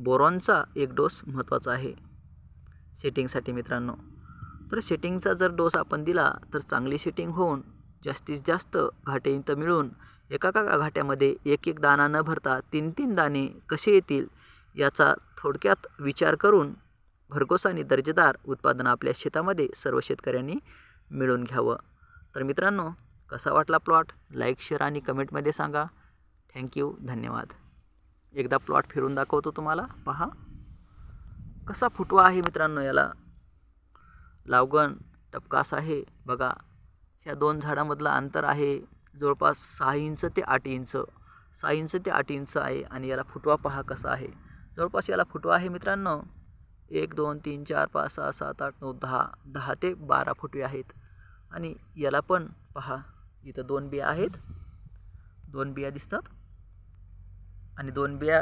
बोरॉनचा एक डोस महत्त्वाचा आहे सेटिंगसाठी मित्रांनो. तर सेटिंगचा जर डोस आपण दिला तर चांगली सेटिंग होऊन जास्तीत जास्त घाटेयुक्त मिळून एका घाट्यामध्ये एक एक दाणा न भरता 3-3 दाणे कसे येतील याचा थोडक्यात विचार करून भरघोस आणि दर्जेदार उत्पादन आपल्या शेतामध्ये सर्व शेतकऱ्यांनी मिळवून घ्यावं. तर मित्रांनो, कसा वाटला प्लॉट लाईक, शेअर आणि कमेंटमध्ये सांगा. थँक्यू, धन्यवाद. एकदा प्लॉट फिरून दाखवतो तुम्हाला. पहा कसा फुटवा आहे मित्रांनो. याला लावगण टपकास आहे बघा. ह्या दोन झाडामधलं अंतर आहे जवळपास 6 इंच ते 8 इंच. 6 इंच ते 8 इंच आहे आणि याला फुटवा पहा कसा आहे. जवळपास याला फुटवा आहे मित्रांनो 1 2 3 4 5 6 7 8 9 10 ते 12 फुटवे आहेत. आणि याला पण पहा, इथं 2 बिया आहेत, 2 बिया दिसतात आणि 2 बिया